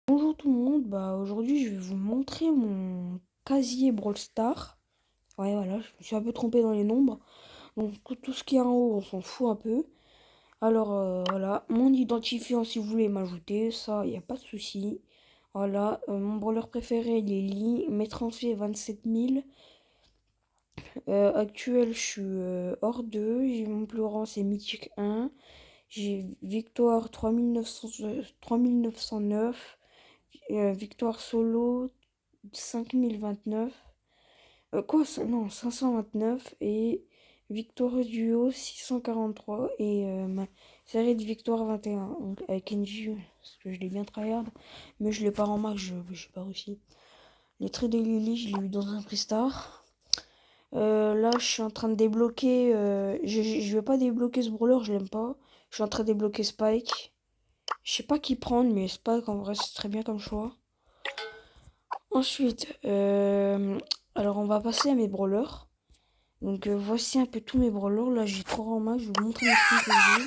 Bonjour tout le monde, aujourd'hui je vais vous montrer mon casier Brawl Stars. Ouais voilà, je me suis un peu trompé dans les nombres. Donc tout ce qui est en haut, on s'en fout un peu. Alors voilà, mon identifiant si vous voulez m'ajouter, ça il n'y a pas de souci. Voilà, mon brawler préféré Lily, mes transferts 27 000. Actuel je suis hors 2, j'ai mon plus grand c'est Mythique 1. J'ai victoire 3909. Victoire solo 5029. Non, 529. Et victoire duo 643. Et ma série de victoire 21. Donc avec Kenji, parce que je l'ai bien tryhard. Mais je l'ai pas en max, j'ai pas réussi. Les traits de Lily, je l'ai eu dans un Freestar. Là, je suis en train de débloquer. Je vais pas débloquer ce brawler, je l'aime pas. Je suis en train de débloquer Spike. Je sais pas qui prendre, mais Spike en vrai c'est très bien comme choix. Ensuite, alors on va passer à mes brawlers. Donc voici un peu tous mes brawlers. Là j'ai 3 en max, je vais vous montrer mes skins que j'ai.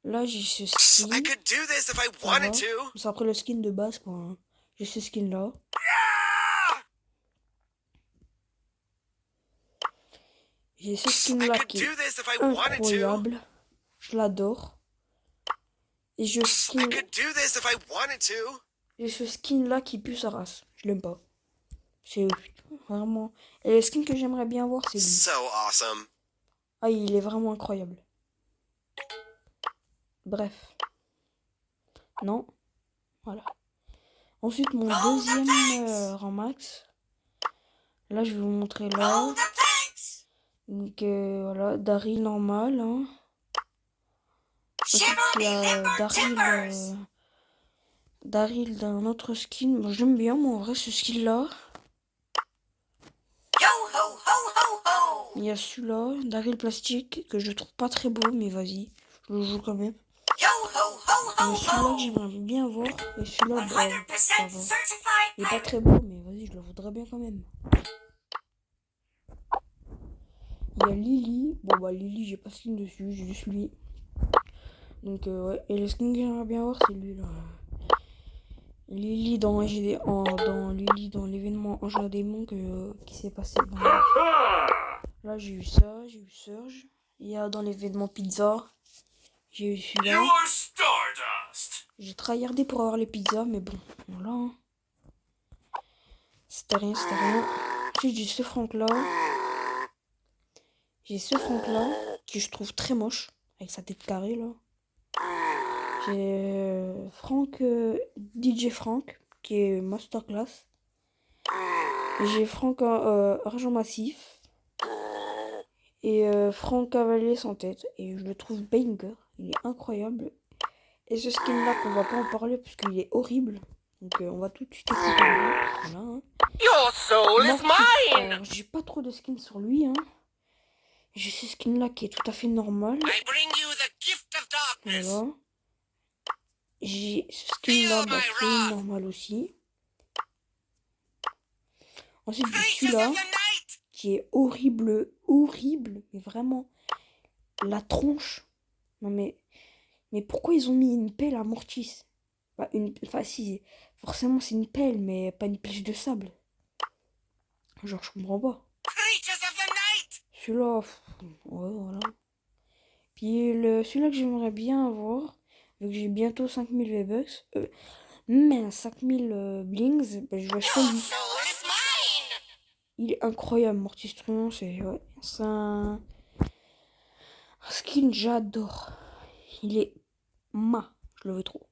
Là j'ai ce skin. Ça va. C'est après le skin de base quoi. Hein. J'ai ce skin là. J'ai ce skin là qui est incroyable. Je l'adore. Et j'ai ce skin là qui pue sa race. Je l'aime pas. C'est vraiment. Et le skin que j'aimerais bien voir c'est lui. Ah il est vraiment incroyable. Bref. Non. Voilà. Ensuite, mon deuxième rang max. Là, je vais vous montrer là. Donc, voilà, Daryl normal. Hein. Ensuite, il y a Daryl d'un autre skin. Bon, j'aime bien, moi, en vrai, ce skin-là. Il y a celui-là, Daryl plastique, que je trouve pas très beau, mais vas-y, je le joue quand même. Il y a celui-là que j'aimerais bien voir. Et celui-là, ça va. Il est pas très beau, mais vas-y, je le voudrais bien quand même. Il y a Lily. Bon, bah, Lily, j'ai pas skin dessus, j'ai juste lui. Donc, ouais. Et le skin que j'aimerais bien voir, c'est lui là. Lily dans Lily dans l'événement Ange à démon qui s'est passé. Là, j'ai eu ça, j'ai eu Surge. Il y a dans l'événement Pizza, j'ai eu celui-là. J'ai tryhardé pour avoir les pizzas, mais bon, voilà. Hein. C'était rien, c'était rien. Ensuite, j'ai ce Franck là. J'ai ce Franck là, que je trouve très moche, avec sa tête carrée là. J'ai DJ Franck, qui est masterclass. J'ai Franck Argent Massif. Et Franck Cavalier sans tête. Et je le trouve banger. Il est incroyable. Et ce skin là qu'on va pas en parler parce qu'il est horrible. Donc on va tout de suite écouter. Voilà, hein. Your soul is mine. Alors j'ai pas trop de skins sur lui. Hein. J'ai ce skin là qui est tout à fait normal. I bring you the gift of darkness. Voilà. J'ai ce skin là qui est normal aussi. Ensuite j'ai celui-là qui est horrible, mais vraiment la tronche. Non mais pourquoi ils ont mis une pelle à Mortis? Enfin si, forcément c'est une pelle, mais pas une pêche de sable. Genre je comprends pas. Celui-là, ouais voilà. Puis celui-là que j'aimerais bien avoir, vu que j'ai bientôt 5000 V-Bucks, mais 5000 Blings, bah, je vais acheter lui. Il est incroyable, Mortis Truant, c'est un skin j'adore. Il est je le veux trop.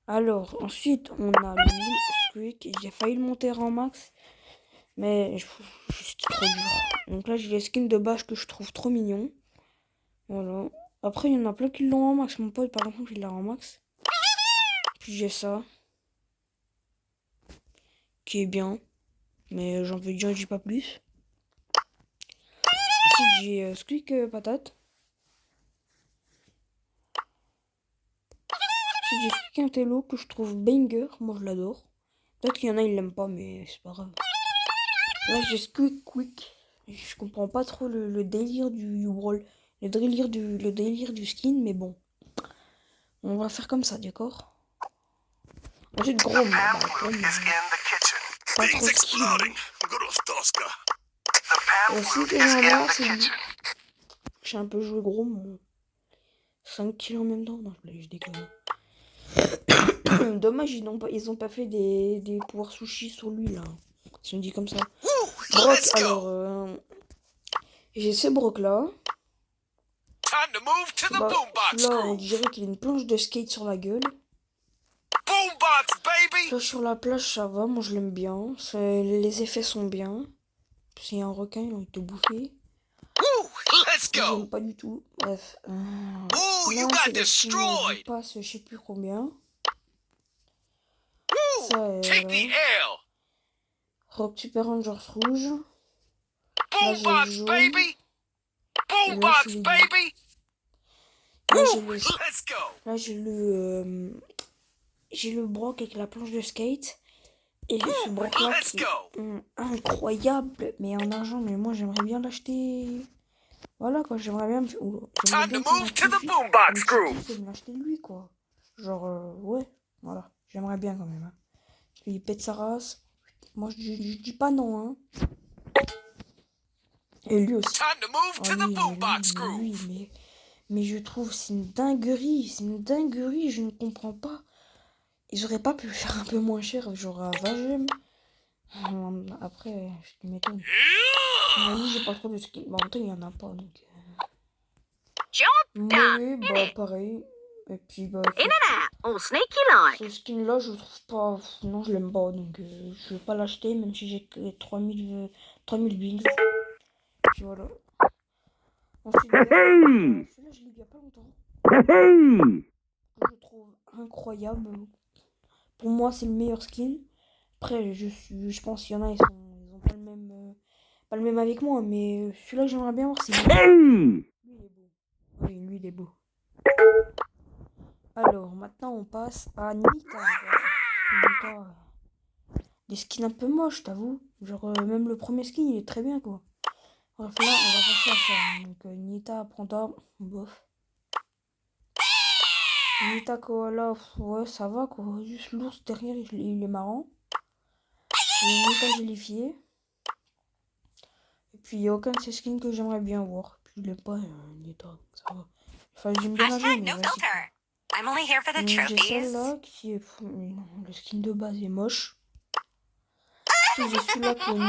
Alors, ensuite, on a le Squeak. J'ai failli le monter en max, mais c'était trop dur. Donc là, j'ai les skins de base que je trouve trop mignons. Voilà. Après, il y en a plein qui l'ont en max. Mon pote, par exemple, il l'a en max. Puis j'ai ça, qui est bien, mais j'en dis pas plus. Ensuite, j'ai Squeak patate. Ensuite, j'ai Squeak Intello que je trouve banger. Moi, je l'adore. Peut-être qu'il y en a, ils l'aiment pas, mais c'est pas grave. Là, j'ai Squeak Quick. Je comprends pas trop le délire du brawl. Le délire du skin, mais bon. On va faire comme ça, d'accord? Ensuite, Grom. Bah, Grom, pas trop skill. Et aussi que j'en ai, c'est lui. J'ai un peu joué Grom. 5 kills en même temps. Non, je déconne. Dommage, ils ont pas fait des pouvoirs sushi sur lui, là. Si on dit comme ça. Brock, alors... j'ai ce Brock, là. Bah, là, on dirait qu'il a une planche de skate sur la gueule. Là, sur la plage, ça va. Moi, je l'aime bien. Les effets sont bien. S'il y a un requin, il a envie de te bouffer. J'aime pas du tout. Bref. Là, c'est le skin du pass, je sais plus combien. Ça, Rock Super Rangers rouge. Là, j'ai le jaune. Et là, c'est les bleus. Là, j'ai le Brock avec la planche de skate. Et j'ai ce Brock là qui est incroyable. Mais en argent, mais moi, j'aimerais bien l'acheter. Voilà, quoi, j'aimerais bien me l'acheter lui, quoi. Genre, ouais, voilà. J'aimerais bien quand même. Hein. Il pète sa race. Moi, je dis pas non, hein. Et lui aussi. Mais je trouve c'est une dinguerie. C'est une dinguerie, je ne comprends pas. Ils auraient pas pu le faire un peu moins cher, genre à 20 gemmes. Après, je m'étonne. Mais lui, j'ai pas trop de skins. Bah, en tout cas, il y en a pas, donc... Mais, bah, pareil. Et puis, bah... Ce skin-là, je trouve pas... Non, je l'aime pas, donc je vais pas l'acheter, même si j'ai que 3000 billes. Puis voilà. Ensuite, celui-là, je l'ai vu il y a pas longtemps. Je le trouve incroyable. Pour moi, c'est le meilleur skin. Après, je pense qu'il y en a, ils ont pas le même avec moi, mais celui-là, j'aimerais bien voir si... Lui, il est beau. Oui, lui, il est beau. Alors, maintenant, on passe à Nita. Nita. Des skins un peu moches, t'avoue. Genre, même le premier skin, il est très bien, quoi. Bref, là, on va passer à ça. Donc, Nita, Panda, bof. Nita, Koala, ouais, ça va, quoi. Juste l'ours derrière, il est marrant. Nita gélifié. Et puis, il n'y a aucun de ces skins que j'aimerais bien voir. Puis, je l'ai pas, Nita, ça va. Enfin, j'aime bien la jouer, mais j'ai celle-là qui est... Le skin de base est moche. J'ai celui-là qui est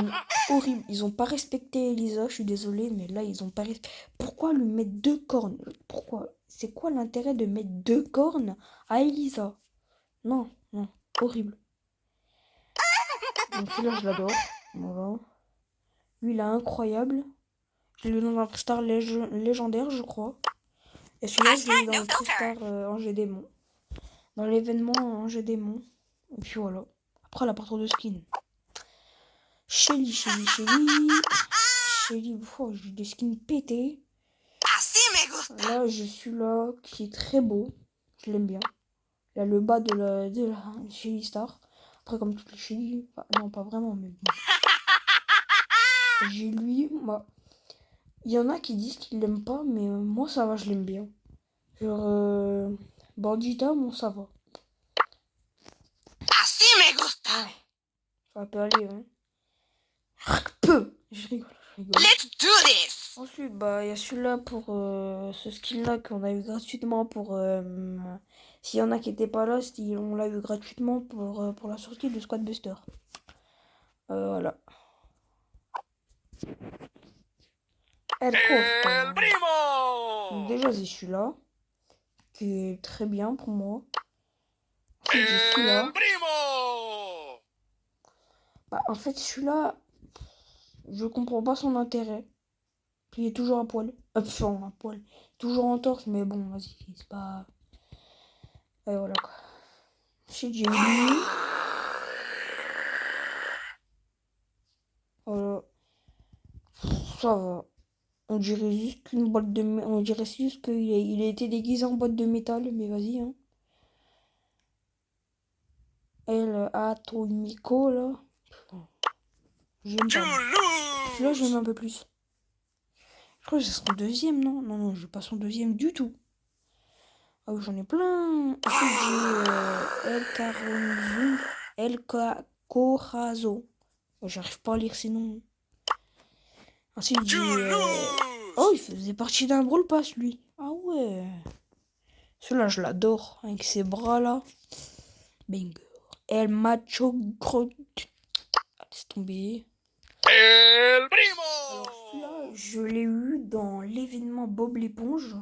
horrible. Ils ont pas respecté Elisa, je suis désolée, mais là, ils ont pas respecté. Pourquoi lui mettre 2 cornes? Pourquoi? C'est quoi l'intérêt de mettre 2 cornes à Elisa? Non, non, horrible. Donc celui-là, je l'adore. Voilà. Lui, il est incroyable. J'ai le nom d'un star légendaire, je crois. Et celui-là, je l'ai eu dans le Tristar Angers Démon. Dans l'événement Angers Démon. Et puis voilà. Après, elle a pas trop de skins. Shelly. Oh, j'ai des skins pétés. Là, je suis là, qui est très beau. Je l'aime bien. Il a le bas de la Shelly Star. Après, comme toutes les Shelly. Non, pas vraiment, mais bon. J'ai lui, moi. Il y en a qui disent qu'ils l'aiment pas, mais moi, ça va, je l'aime bien. Genre, Bandita, bon, ça va. Ouais. Ça peut aller, hein. Je rigole. Let's do this! Ensuite, bah, il y a celui-là pour ce skin-là qu'on a eu gratuitement pour... s'il y en a qui n'étaient pas là, on l'a eu gratuitement pour la sortie de Squad Buster. Voilà. El Costo. Donc déjà, c'est celui-là, qui est très bien pour moi. Ensuite, j'ai celui-là. Bah, en fait, celui-là, je comprends pas son intérêt. Puis il est toujours à poil. Enfin, à poil. Toujours en torse, mais bon, vas-y, c'est pas... Et voilà, quoi. Ensuite, j'ai lui. Voilà. Ça va. On dirait juste qu'une boîte de... On dirait juste qu'il a été déguisé en boîte de métal, mais vas-y, hein. Elle, Atomiko, là. J'aime pas. Celui-là, j'aime un peu plus. Je crois que c'est son deuxième, non? Non, je pas son deuxième du tout. Ah oui, j'en ai plein. Ensuite, j'ai El Corazo. J'arrive pas à lire ces noms. Ensuite, oh, il faisait partie d'un Brawl Pass, lui. Ah ouais. Celui-là, je l'adore. Avec ses bras-là. Banger. El Macho Gros... Laisse tomber. El Primo. Alors, celui-là, je l'ai eu dans l'événement Bob l'éponge.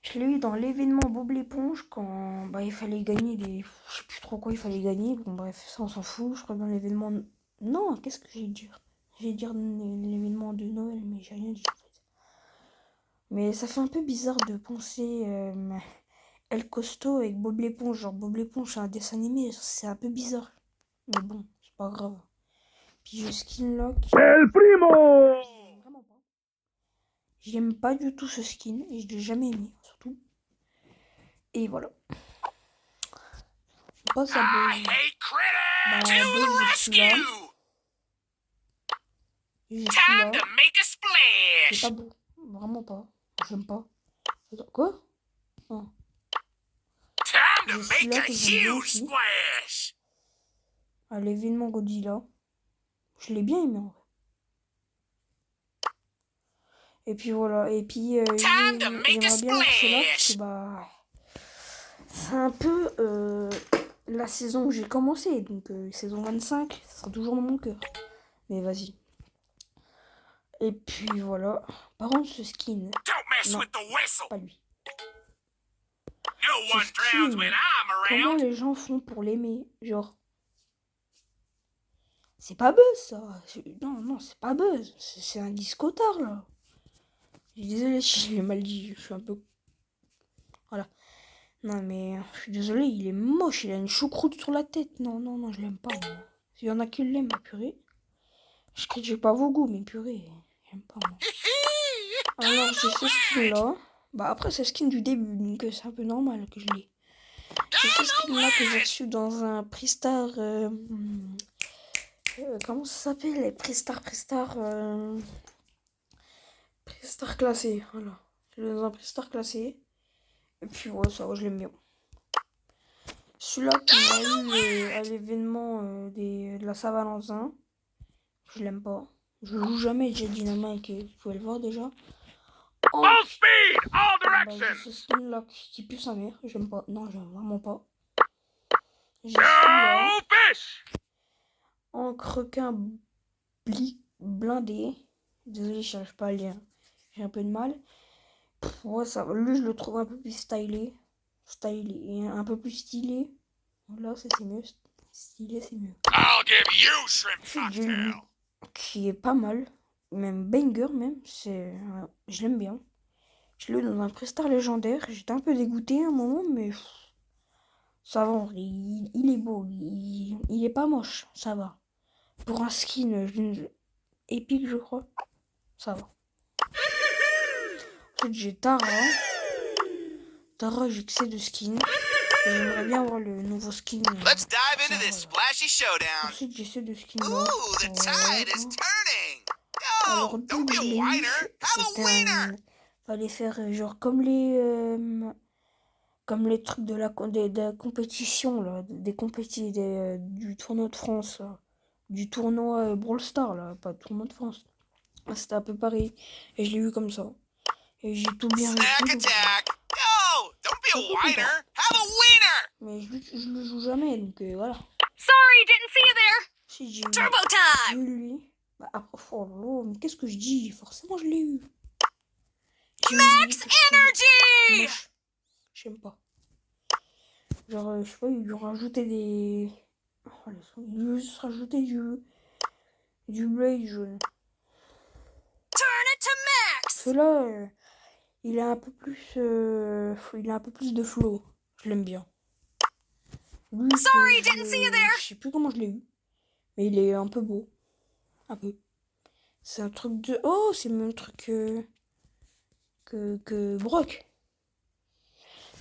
Je l'ai eu dans l'événement Bob l'éponge quand il fallait gagner des... Je sais plus trop quoi il fallait gagner. Bon, bref, ça, on s'en fout. Je crois dans l'événement... Non, qu'est-ce que j'ai dit? J'ai dit l'événement de Noël, mais j'ai rien dit en fait. Mais ça fait un peu bizarre de penser El Costo avec Bob l'éponge. Genre Bob l'éponge, c'est un dessin animé, c'est un peu bizarre. Mais bon, c'est pas grave. Puis je skin là. El Primo. Vraiment pas. J'aime pas du tout ce skin et je l'ai jamais aimé, surtout. Et voilà. Je passe à Buzz. Buzz, je suis là. Time to make a C'est splash. pas beau. Vraiment pas. J'aime pas. Quoi? Non. Time to Je suis make là a que j'aime bien huge aussi. splash. À l'événement Godzilla. Je l'ai bien aimé en vrai. Et puis voilà. Et puis Time to make a j'aimerais bien voir cela parce splash. que c'est un peu la saison où j'ai commencé. Donc saison 25, ça sera toujours dans mon cœur. Mais vas-y. Et puis voilà. Par contre ce skin. Don't mess Non, with the whistle. pas lui. No Ce one drowns skin. when I'm Comment around. les gens font pour l'aimer? Genre. C'est pas Buzz ça. Non, c'est pas Buzz. C'est un discotard là. Je suis désolée si je l'ai mal dit. Je suis un peu. Voilà. Non mais je suis désolée, il est moche. Il a une choucroute sur la tête. Non, je l'aime pas. Moi. S'il y en a qui l'aiment, purée. Je critique pas vos goûts, mais purée. J'aime pas moi. Alors j'ai ce skin là. Bah après c'est le skin du début, donc c'est un peu normal que je l'ai. C'est ce skin là que j'ai reçu dans un Pristar. Comment ça s'appelle? Pristar classé. Voilà. Je l'ai dans un Pristar classé. Et puis ouais, ça je l'aime bien. Celui-là qu'on a eu à l'événement de la Saint-Valentin. Je l'aime pas. Je joue jamais Jet Dynamite, vous pouvez le voir déjà. Oh, Full speed, all j'ai ce directions. skin là qui pue sa mère. J'aime pas. Non, j'aime vraiment pas. J'ai celui-là. No fish. En requin blindé. Désolé, je n'arrive pas à lire. J'ai un peu de mal. Ouais, ça, lui, je le trouve un peu plus stylé. Un peu plus stylé. Là, ça c'est mieux. Stylé, c'est mieux. I'll give you shrimp Ensuite, j'ai lui cocktail. qui est pas mal. Même banger, même. Je l'aime bien. Je l'ai eu dans un Prestar légendaire. J'étais un peu dégoûté à un moment, mais ça va. Il est beau. Il est pas moche. Ça va. Pour un skin épique, je crois. Ça va. Ensuite, j'ai Tara. Tara, j'ai que ces deux skins. J'aimerais bien avoir le nouveau skin. Let's dive into Tara. this splashy showdown. Ensuite, j'ai ces deux skins là. Ooh, the tide is turning. Alors, Yo, d'où don't be je a l'ai eu, whiner. Have a c'était wiener. fallait faire genre comme les trucs de la compétition là, du tournoi de France, là. Du tournoi Brawl Stars là, pas tournoi de France. C'était un peu pareil et je l'ai eu comme ça. Et j'ai tout bien Snack réussi. Donc, attack. Yo, don't be a je suis un peu whiner. content. Have a wiener. Mais je le joue jamais, donc voilà. Sorry, didn't see you there. Si j'ai Turbo eu time. lui, bah après, oh là là, mais qu'est-ce que je dis? Forcément, je l'ai eu. J'ai eu Max lui, energy. moche. J'aime pas. Genre, je sais pas, ils lui ont rajouté des. Oh, ils lui ont juste rajouté du bleu jaune. Turn it to Max. Celui-là, il a un peu plus. Il a un peu plus de flow. Je l'aime bien. Lui, Sorry, didn't see you there. je sais plus comment je l'ai eu. Mais il est un peu beau. Un peu. C'est un truc de. Oh, c'est le même truc que Brock.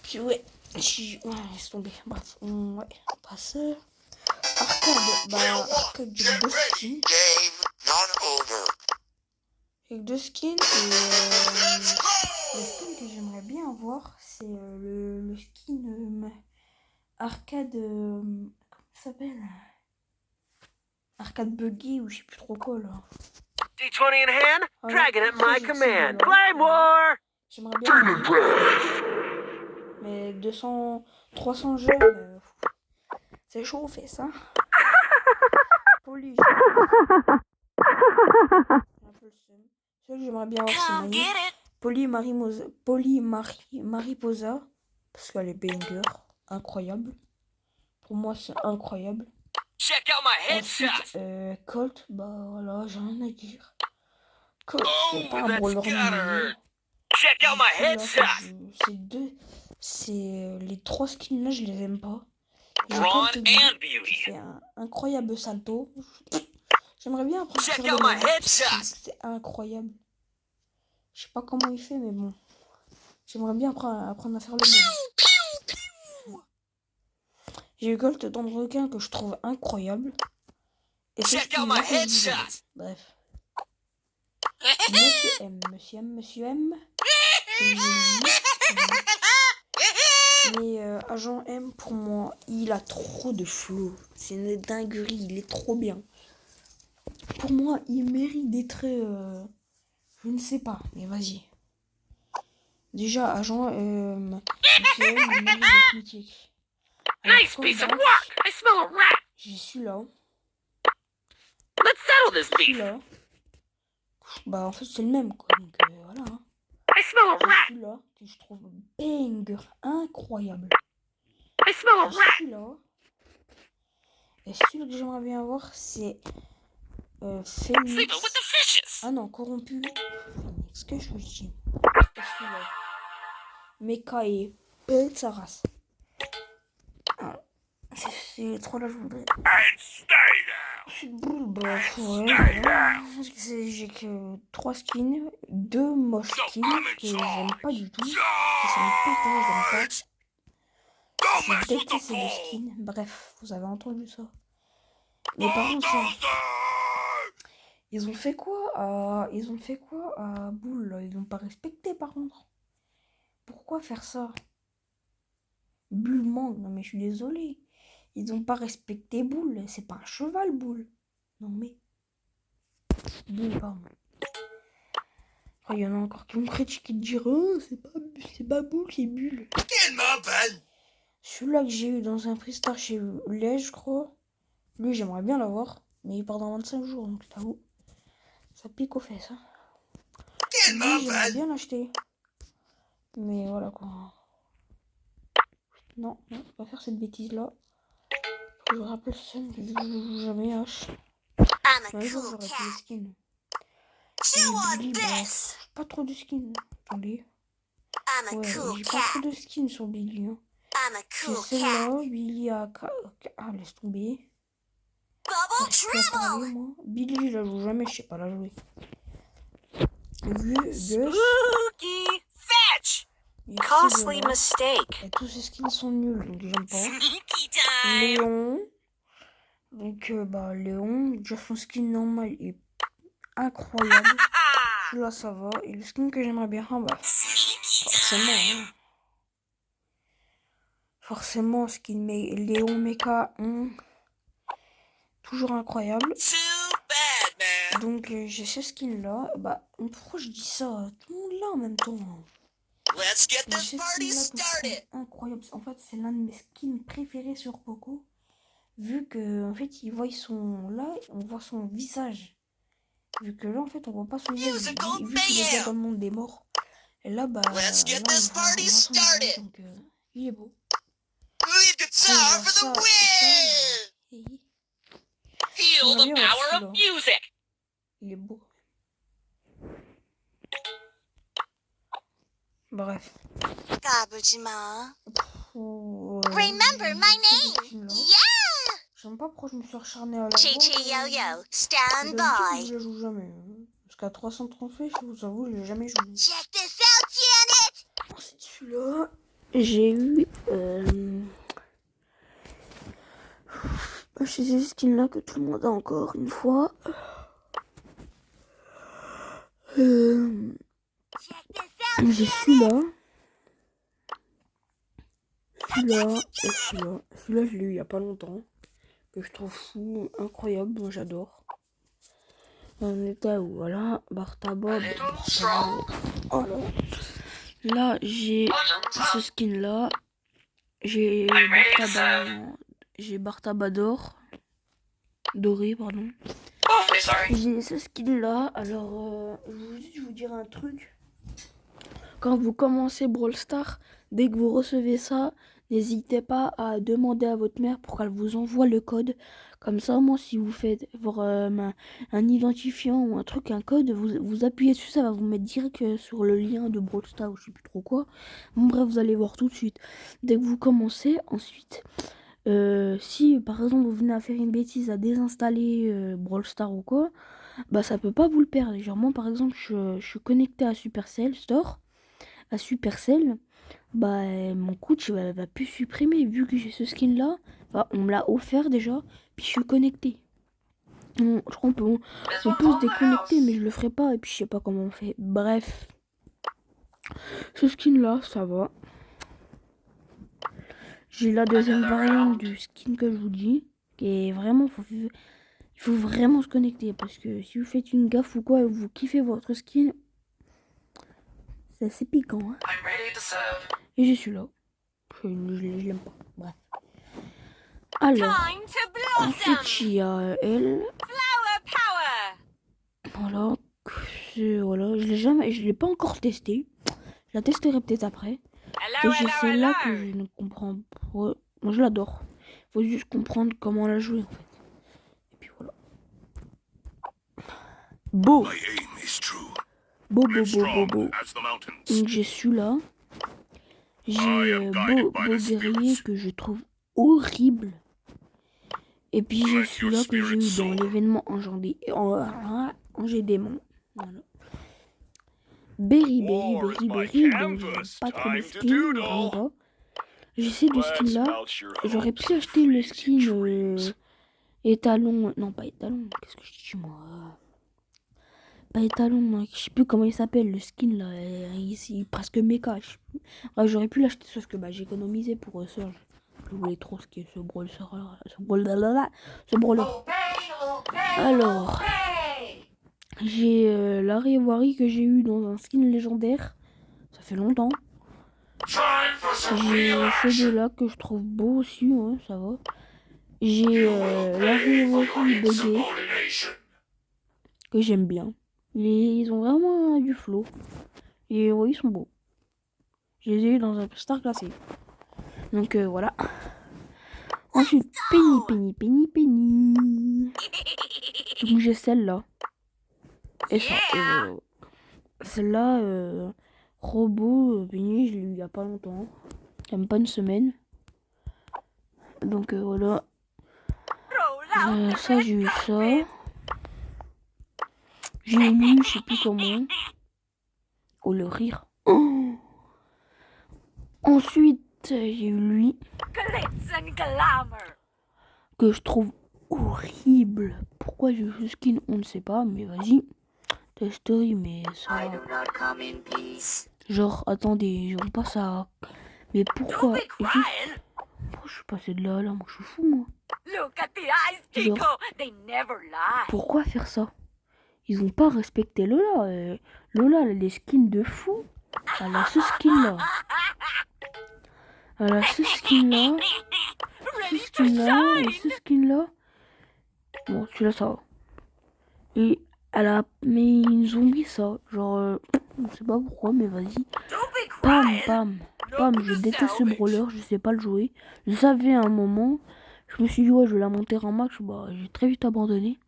Puis ouais. Ouais, laisse tomber. Bref, ouais. On passe. Arcade. Bah, arcade, j'ai deux skins. Game not over. J'ai deux skins et le skin que j'aimerais bien avoir, c'est le skin arcade... comment ça s'appelle? Arcade buggy ou je sais plus trop quoi là. D20 in hand, Voilà, dragon at pourquoi my j'ai command. accédé là? Flame War! J'aimerais bien mais 200, 300 jeunes, c'est chaud, fait ça. Poli, j'ai un peu le seum. Celui que j'aimerais bien avoir, c'est Come Mani. get it. Mariposa, parce qu'elle est banger, incroyable. Pour moi, c'est incroyable. Check out my Ensuite, headshot! Colt, bah voilà, j'ai rien à dire. Colt, c'est Oh, pas un that's brawler gotta nul. hurt! Check out my headshot! Les trois skins là, je les aime pas. J'ai Brawn Colt Lee and qui beauty. fait un incroyable salto. J'aimerais bien apprendre à Check faire out le my même, parce que headshots. c'est incroyable. Je sais pas comment il fait, mais bon. J'aimerais bien apprendre à faire le même. J'ai eu Colt dans le requin que je trouve incroyable. Et ce Check out skin là my que je vous ai headshot. dit. Bref. Monsieur M. Comme je l'ai dit. Mais Agent M, pour moi, il a trop de flow. C'est une dinguerie, il est trop bien. Pour moi, il mérite d'être... je ne sais pas, mais vas-y. Déjà, Agent Monsieur M, il mérite d'être mythique. Alors, Nice piece of Cordax, work! I smell a rat! j'ai celui-là. Let's settle this beef! Celui-là. Bah, en fait, c'est le même, quoi. Donc, voilà. Hein. I smell a J'ai rat! celui-là, que je trouve banger, incroyable. I smell a J'ai rat! celui-là. Et celui que j'aimerais bien avoir, c'est Phoenix. Sleeping with the fishes! Ah non, corrompu. Phoenix, que je vous dis. Et celui-là. Mecha et sa race. Ah, c'est les trois là, je voudrais. And stay there! Ensuite, Bull, bah, ouais, voilà. J'ai que 3 skins, 2 moches skins que j'aime pas du tout. Qui sont pétés, j'aime pas. Don't Je mess with the déteste les pole! skins. Bref, vous avez entendu ça. Mais par contre, ça, ils ont fait quoi à Bull là? Ils l'ont pas respecté par contre. Pourquoi faire ça? Bull manque, non mais je suis désolée. Ils ont pas respecté Bull, c'est pas un cheval Bull. Non mais... Bull, pardon. Il y en a encore qui vont critiquer et dire oh, c'est pas Bull, c'est Bull. Celui-là que j'ai eu dans un freestar chez Lej, je crois. Lui, j'aimerais bien l'avoir. Mais il part dans 25 jours, donc je t'avoue. Ça pique aux fesses. Hein. Lui, j'aimerais bien l'acheter. Mais voilà quoi. Non, non, je vais pas faire cette bêtise-là. Je rappelle ça, vu que je joue jamais H. I'm a Un jour, cool j'aurai cat. tous les skins. Chew on Billy, bah, this. j'ai pas trop de skins. Attendez. I'm a Ouais, cool j'ai pas cat. trop de skins sur Billy. Hein. I'm a J'ai cool cat. celle-là, Billy a... Ah, laisse tomber. Bubble Je peux en parler, trouble. moi. Billy, je la joue jamais, je sais pas la jouer. Gus, Spooky fetch. il y a Costly celui-là. mistake. Et tous ces skins sont nuls, donc j'aime pas. Sneaky time. Léon. Donc, bah, Léon, déjà son skin normal est incroyable. Là, ça va. Et le skin que j'aimerais bien, bah, forcément. Hein. Forcément, skin Léon Mecha, toujours incroyable. Too bad, man. Donc, j'ai ce skin là. Bah, pourquoi je dis ça? Tout le monde là en même temps. Hein. Let's get J'ai this ce party skin là que je started. trouve incroyable. En fait, c'est l'un de mes skins préférés sur Poco. Vu que, en fait, il voit son. Là, on voit son visage. Vu que là, en fait, on voit pas son visage. Musical Vu qu'il est déjà mayhem. dans le monde des morts. Et là, bah. Let's get Là, this party on voit son visage, started. donc, il est beau. Lead On guitar voit for ça. the win. Feel J'aimerais the bien avoir power of celui-là. music. Il est beau. Bref. Gabujima. Remember my name. Yeah. Je sais pas pourquoi je me suis recharné à la Chi voix, Chi Yo Yo. Et Stand d'habitude, by. je la joue jamais. Parce qu'à 330 faits, je vous avoue, je l'ai jamais joué. Check this out, Janet. Ensuite, celui-là, j'ai eu... c'est ces skins-là que tout le monde a encore une fois. Check this out, J'ai celui-là. celui-là et celui-là. Celui-là, je l'ai eu il y a pas longtemps. Que je trouve fou, incroyable, moi j'adore. On était où? Voilà, Bartabob. Oh là. Là, j'ai ce skin-là. J'ai Bartabador. Doré, pardon. J'ai ce skin-là. Alors, je vous dirai un truc. Quand vous commencez Brawl Stars, dès que vous recevez ça, n'hésitez pas à demander à votre mère pour qu'elle vous envoie le code. Comme ça, moi, si vous faites un identifiant ou un truc, un code, vous appuyez dessus, ça va vous mettre direct sur le lien de Brawl Stars ou je sais plus trop quoi. Bon, bref, vous allez voir tout de suite. Dès que vous commencez, ensuite, si par exemple vous venez à faire une bêtise à désinstaller Brawl Stars ou quoi, bah ça peut pas vous le perdre. Genre moi par exemple je suis connecté à Supercell Store, à Supercell, bah mon coach va plus supprimer vu que j'ai ce skin là. Bah, on me l'a offert déjà, puis je suis connecté. Je crois qu'on peut se déconnecter mais je le ferai pas et puis je sais pas comment on fait. Bref, ce skin là ça va. J'ai la deuxième variante du skin que je vous dis, qui est vraiment, il faut vraiment se connecter parce que si vous faites une gaffe ou quoi et vous kiffez votre skin, c'est assez piquant. Hein. Et j'ai celui-là. Je l'aime pas. Bref. Alors, ensuite il y a elle. Voilà. Je l'ai pas encore testé. Je la testerai peut-être après. Et j'ai celle-là que je ne comprends pas. Moi je l'adore. Faut juste comprendre comment la jouer en fait. Et puis voilà. Beau. Beau. Donc j'ai celui-là. J'ai beau guerrier que je trouve horrible. Et puis j'ai celui-là que j'ai eu dans l'événement en GDémon. Voilà. Berry. Donc j'ai pas trop de skins, vraiment pas. J'ai ces deux skins là. J'aurais pu acheter le skin étalon. Non, pas étalon. Qu'est-ce que je dis moi? Pas étalon, non. Je sais plus comment il s'appelle le skin là. Ici, presque méca. Ouais, j'aurais pu l'acheter, sauf que j'ai économisé pour ça. Je voulais trop ce brawler. Alors, j'ai Larry Wari que j'ai eu dans un skin légendaire. Ça fait longtemps. J'ai ces deux-là que je trouve beau aussi, ouais, ça va. J'ai Larry Wari buggé que j'aime bien. Ils ont vraiment du flow. Et ouais, ils sont beaux. Je les ai eu dans un star classé. Donc voilà. Ensuite, Penny. Donc j'ai celle-là. Et ça, celle-là, robot, Penny, je l'ai eu il y a pas longtemps. Il y a même pas une semaine. Donc voilà. Ça, j'ai eu ça. J'ai eu, je sais plus comment. Oh, le rire. Oh. Ensuite, j'ai eu lui. Que je trouve horrible. Pourquoi j'ai eu ce skin, on ne sait pas, mais vas-y. Testerie, mais ça. Genre, attendez, on passe à. Mais pourquoi je suis passé de là à là, moi je suis fou, moi. Genre, pourquoi faire ça? Ils ont pas respecté Lola. Lola, elle a des skins de fou. Elle a ce skin-là. Elle a ce skin-là. Ce skin-là et ce skin-là. Bon, celui-là, ça va. Et elle a mis une zombie, ça. Genre, je sais pas pourquoi, mais vas-y. Pam. Je déteste ce brawler, je sais pas le jouer. Je savais à un moment. Je me suis dit, ouais, je vais la monter en max. J'ai très vite abandonné.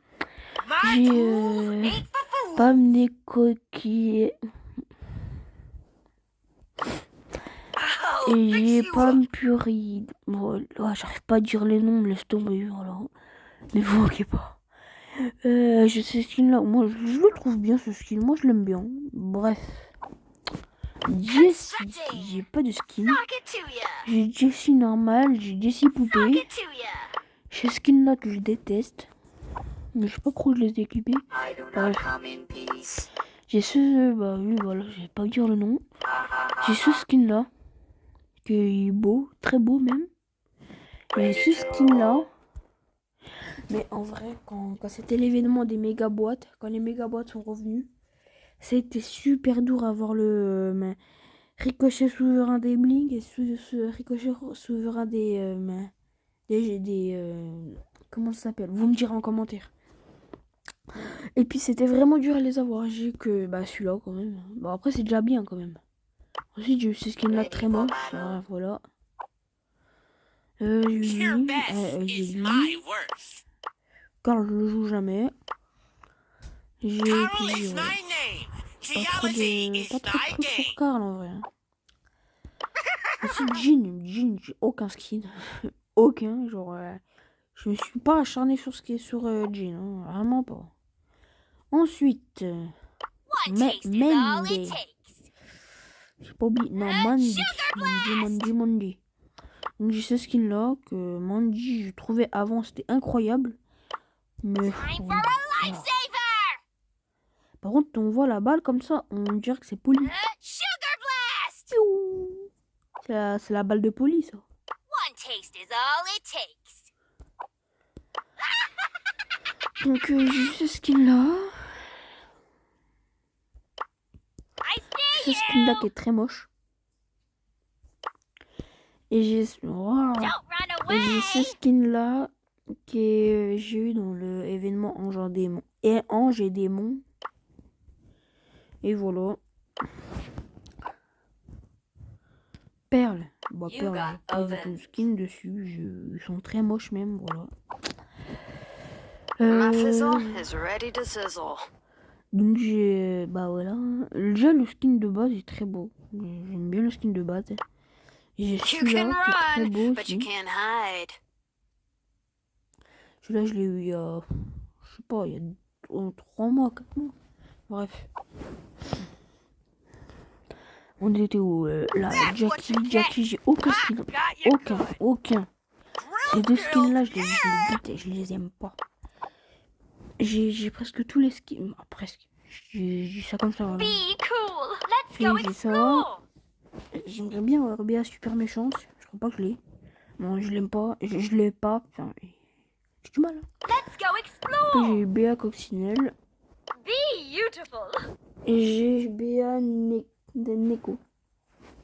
J'ai Pam des coquilles. Et j'ai Pam Purée. Bon, j'arrive pas à dire les noms, me laisse tomber. Voilà. Mais vous moquez pas. J'ai ce skin là. Moi, je le trouve bien ce skin. Moi, je l'aime bien. Bref. Jessie. J'ai pas de skin. J'ai Jessie normal. J'ai Jessie poupée. J'ai ce skin là que je déteste. Mais je sais pas pourquoi je les ai équipés. Bref. J'ai ce. Bah oui, voilà. Je vais pas dire le nom. J'ai ce skin là. qui est beau, très beau même. Et ce skin-là. Mais en vrai, quand c'était l'événement des méga boîtes, quand les méga boîtes sont revenus, c'était super dur à voir le ricochet souverain des bling et ce ricochet souverain comment ça s'appelle? Vous me direz en commentaire. Et puis c'était vraiment dur à les avoir. J'ai eu que celui-là quand même. Bon après c'est déjà bien quand même. Ensuite j'ai eu ce skin là très moche. Voilà. J'ai Your lui. best J'ai is lui. my worst. Car je le joue jamais. J'ai Carl puis is my name. pas trop Geology de is my trucs sur game. Carl en vrai. Ensuite Jean, j'ai aucun skin. Aucun. Genre je me suis pas acharné sur ce qui est sur Jean. Hein. Vraiment pas. Ensuite One taste is all it Mendy. takes. J'ai pas oublié. Non, Mandy. Donc j'ai ce skin là que Mandy je trouvais avant c'était incroyable. Mais Time for voilà. a lifesaver! Par contre on voit la balle comme ça, on dirait que c'est poli. Sugar blast! Piou. C'est la balle de poli ça. One taste is all it takes. Donc j'ai ce skin là. I Ce see skin là you! qui est très moche. Et j'ai wow. Don't run Et j'ai ce away! skin là que j'ai eu dans le événement Ange et Démon. Et voilà. Perle. Bah, You Perle, got j'ai pas du oven. tout skin dessus. Ils sont très moches même, voilà. My fizzle is ready to sizzle. Donc j'ai... Bah voilà. Déjà le skin de base est très beau. J'aime bien le skin de base. J'ai You celui-là can qui est très run, beau but you aussi. can't hide. Celui-là je l'ai eu il y a... Je sais pas, il y a 3 mois, 4 mois. Bref. On était où là, Jackie, j'ai aucun skin. Aucun. Ces deux skins là, je les déteste, je les aime pas. J'ai presque tous les skins. Ah, presque. J'ai dit ça comme ça. Voilà. Be cool. Let's go Et j'ai ça. explore. J'aimerais bien avoir BA super méchante. Je crois pas que je l'ai. Non, je l'aime pas. Je l'ai pas. Enfin, j'ai du mal. Hein. Let's go Après, explore. j'ai eu BA Coccinelle. Beautiful. Et j'ai BA Neko.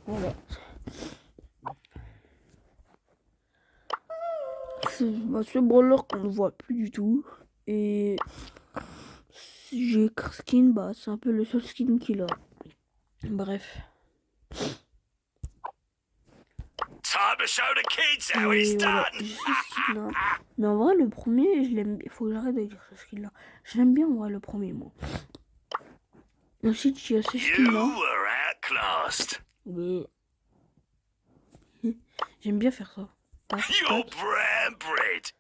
Voilà. Ce brawler qu'on ne voit plus du tout. Et j'ai skin, bah c'est un peu le seul skin qu'il a. Bref. Time to show the kids how Et it's voilà, done. j'ai ce skin là. Mais en vrai le premier, je l'aime. Il faut que j'arrête de dire ce skin là. Je l'aime bien en vrai le premier moi. Ensuite j'ai ce skin You là. were outclassed. Mais... J'aime bien faire ça. Tac, You're tac. brown bread.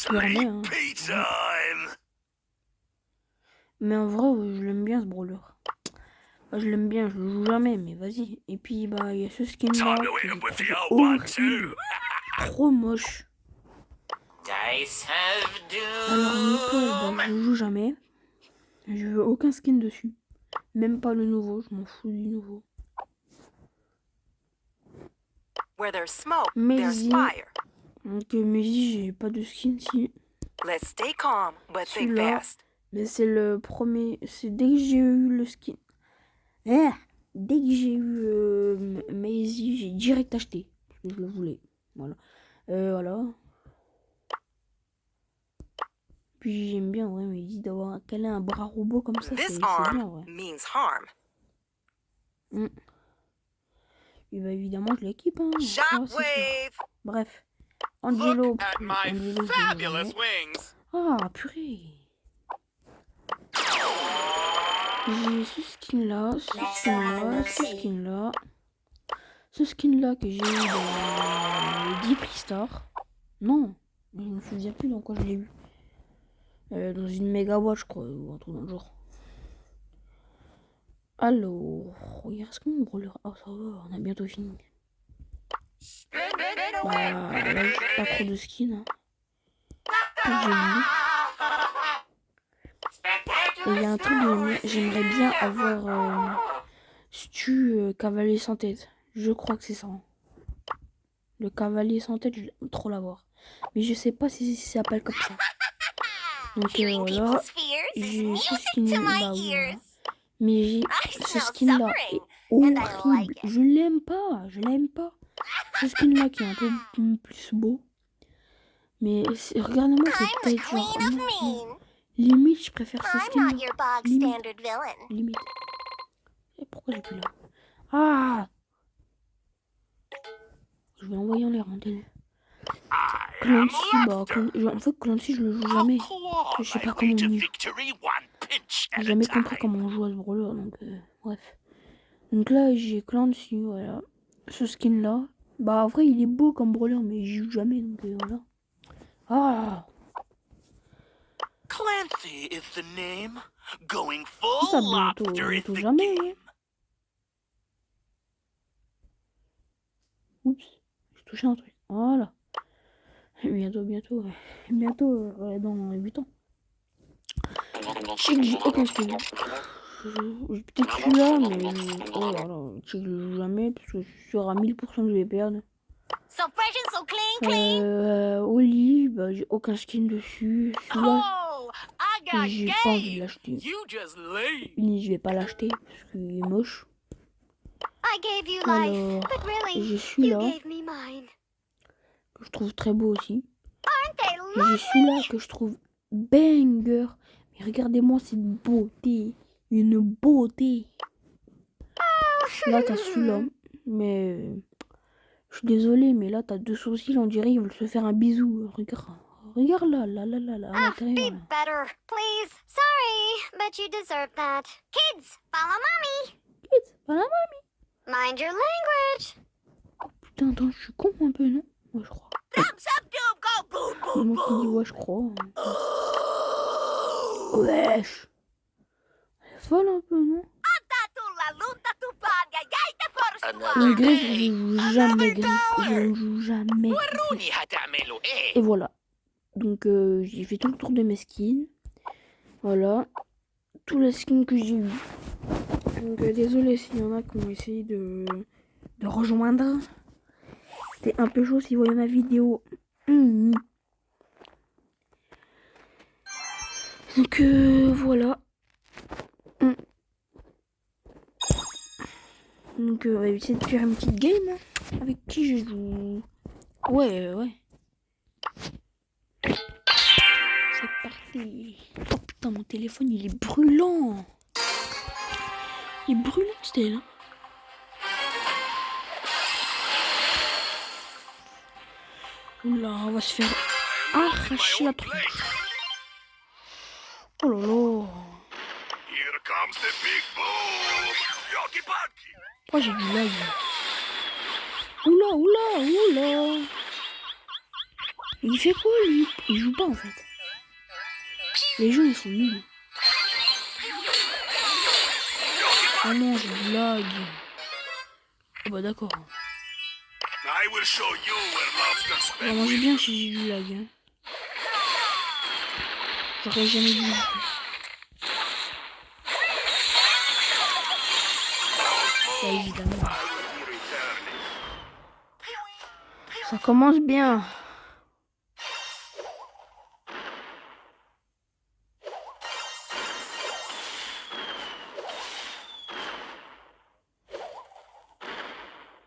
Clairement, hein. Sleepy time. Mais en vrai, je l'aime bien ce brawler. Bah, je l'aime bien, je le joue jamais, mais vas-y. Et puis, bah, il y a ce skin là Time to que hit j'ai 'em with trouvé the old one horrible, too. trop moche. Dice have Alors, Nicole, bah, doom. je le joue jamais. Je veux aucun skin dessus. Même pas le nouveau, je m'en fous du nouveau. Where there's smoke, Maisie. there's fire. Donc, Maisie, j'ai pas de skin si. Let's stay calm, but think Celui-là. fast. Mais c'est le premier. C'est dès que j'ai eu le skin. Dès que j'ai eu Maisie, j'ai direct acheté. Parce que je le voulais. Voilà. Voilà. Puis j'aime bien, ouais, Maisie, d'avoir qu'elle a un bras robot comme ça. This C'est bien, arm ouais. means harm. Et bah évidemment, je l'équipe. Hein. Ça, c'est sûr. Shockwave. Bref. Angelo. Look at my Angelo, je fabulous l'ai jamais. wings. Ah, purée. J'ai ce skin là, ce skin là, ce skin là. Ce skin là que j'ai eu dans les 10 prix Star. Non, je me souviens plus dans quoi je l'ai eu. Dans une méga boîte, je crois, ou un truc dans le genre. Alors, regarde ce que mon brawler. Oh, ça va, on a bientôt fini. Bah, là, j'ai pas trop de skins. Hein. J'ai mis. Et il y a un truc, j'aimerais bien avoir Stu cavalier sans tête. Je crois que c'est ça. Le cavalier sans tête, j'aime trop l'avoir. Mais je sais pas si ça s'appelle comme ça. Donc voilà, j'ai ce skin là, voilà. Mais ce skin là est horrible. Je l'aime pas, Ce skin là qui est un peu plus beau. Mais regardez-moi cette tête, genre non. Limite, je préfère ce skin là. Limite. Et pourquoi j'ai plus là? Ah! Je vais envoyer en l'air, hein, Clancy, en fait, Clancy, je le joue jamais. Je sais pas comment on y joue. J'ai jamais compris comment on joue à ce brawler, donc bref. Donc là, j'ai Clancy, voilà. Ce skin là. Bah, en vrai, il est beau comme brawler, mais j'y joue jamais, donc voilà. Ah! Clancy is the name. Going Ça, full lobster is bientôt the jamais, game. hein. Oups, j'ai touché un truc. Voilà. Bientôt, dans 8 ans. Je sais que j'ai aucun skin. Peut-être celui-là, mais oh là là, je sais que je le joue jamais parce que je suis sûr à 1000% que je vais perdre. So fresh and so clean. Oli, bah, j'ai aucun skin dessus. Celui-là, Oh, I got j'ai pas envie de game. l'acheter. You just leave. Je vais pas l'acheter parce qu'il est moche. I gave you Alors, life, but really, j'ai you celui-là gave me mine. que je trouve très beau aussi. Aren't they J'ai lovely? celui-là que je trouve banger. Mais regardez-moi cette beauté. Une beauté. Là, t'as celui-là. Mais je suis désolée, mais là, t'as 2 sourcils. On dirait qu'ils veulent se faire un bisou. Regarde là, à l'intérieur. Be Là. better, please. Sorry, but you deserve that. Kids, follow mommy. Voilà. Mind your language. Putain, attends, je suis con un peu, non? Ouais, je crois. Thumbs up, doom, go boom, C'est boom, moi qui dis boom. ouais, je crois. Oh. Wesh. Elle est folle un peu, non? Another Une griffe, day. je joue jamais griffe. Je ne joue jamais. وروني هتعملوا Et ايه. voilà. Donc j'ai fait tout le tour de mes skins. Voilà. Tous les skins que j'ai eu. Donc désolé s'il y en a qui ont essayé de rejoindre. C'était un peu chaud si vous voyez ma vidéo. Donc voilà. Donc on va essayer de faire une petite game. Avec qui je joue? Ouais. C'est parti. Oh putain, mon téléphone il est brûlant. Il est brûlant ce télé. Oula, on va se faire arracher la tronche. Oh là là. Here comes the big boom. Yogi Paki. Oh, j'ai du lag. Oula. Il fait quoi lui? Il joue pas en fait. Les jeux ils sont nuls. Ah non, j'ai du lag. Oh bah d'accord. I will show you where lobsters On va spend manger winter. bien si j'ai du lag. Hein. J'aurais jamais dû. Bah, évidemment. I will be returning. Ça commence bien.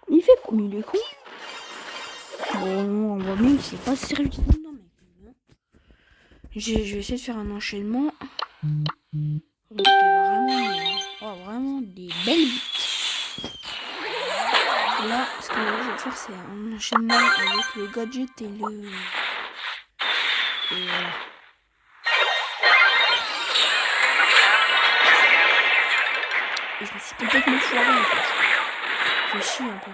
Il fait comme il est con. Bon, on voit bien qu'il s'est pas sérieux. Non, mais... Je vais essayer de faire un enchaînement. Vraiment des belles bites. Là, ce qu'on va faire, c'est un enchaînement avec le gadget et le... Et voilà. Et je me suis complètement foiré en fait. Ça fait chier un peu.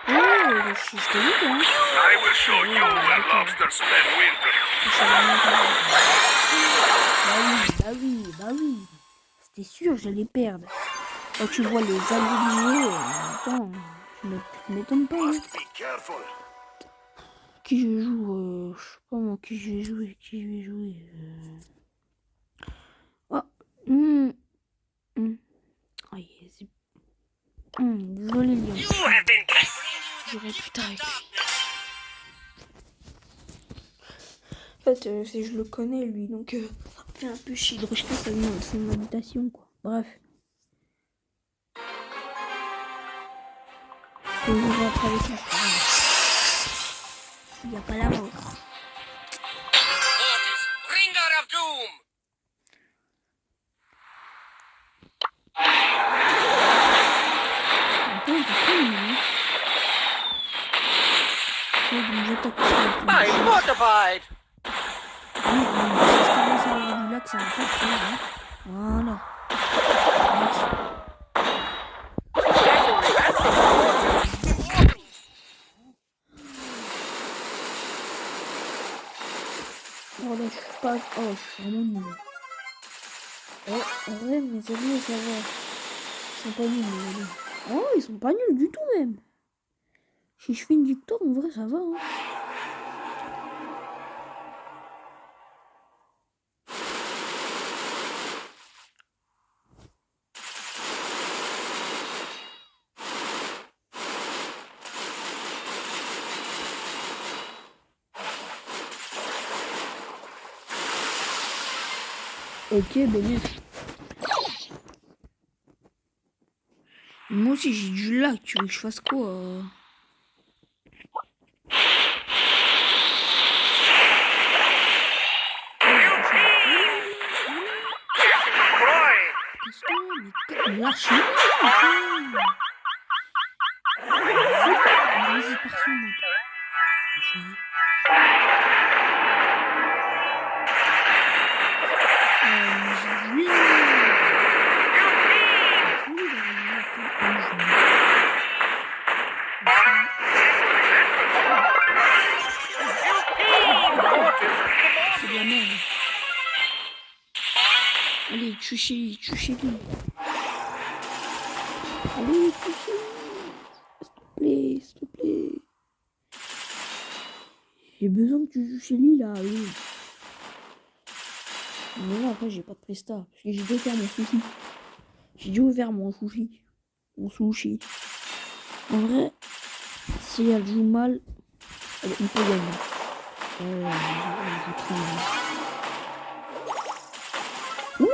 Oh, je te dis hein. I will show you where lobsters spend winter. Bah oui. C'était sûr, j'allais perdre. Quand tu vois les aluminiers, attends, je m'étonne pas. Hein. Must be careful. qui je joue, je sais pas moi qui je vais jouer. Ah, Aïe, c'est... désolé, Lyon. J'aurais plus tard avec lui. En fait, je le connais, lui, donc on fait un peu chier de rejeter son habitation, quoi. Bref. Je vais rentrer avec lui. Il n'y a pas la mort. Ringer of Doom! I'm mortified! Ça va du lac, ça va pas le faire, hein. Voilà. Oh là, je suis pas... Oh, je suis vraiment nul. En vrai, mes amis, ça va. Ils sont pas nuls, mes amis. Oh, ils sont pas nuls du tout, même. Si je fais une victoire, en vrai, ça va, hein. Ok, ben moi aussi j'ai du lac, tu veux que je fasse quoi Mais lâche-moi. Vas-y, pars sur moi. C'est de la merde. Allez, tu chez lui. Allez, tu chez lui. S'il te plaît. J'ai besoin que tu joues chez lui, là, allez. Mais là, après, j'ai pas de presta. Parce que j'ai dû faire mon sushi. J'ai dû ouvrir mon sushi. En vrai, si elle joue mal, on peut gagner. Oui.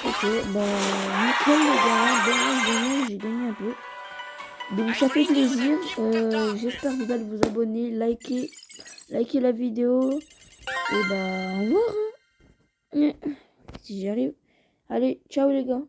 Ok, bah nickel les gars, bien, j'ai gagné un peu. Donc ça fait plaisir. J'espère que vous allez vous abonner, liker la vidéo. Et bah au revoir. Hein. Si j'y arrive. Allez, ciao les gars.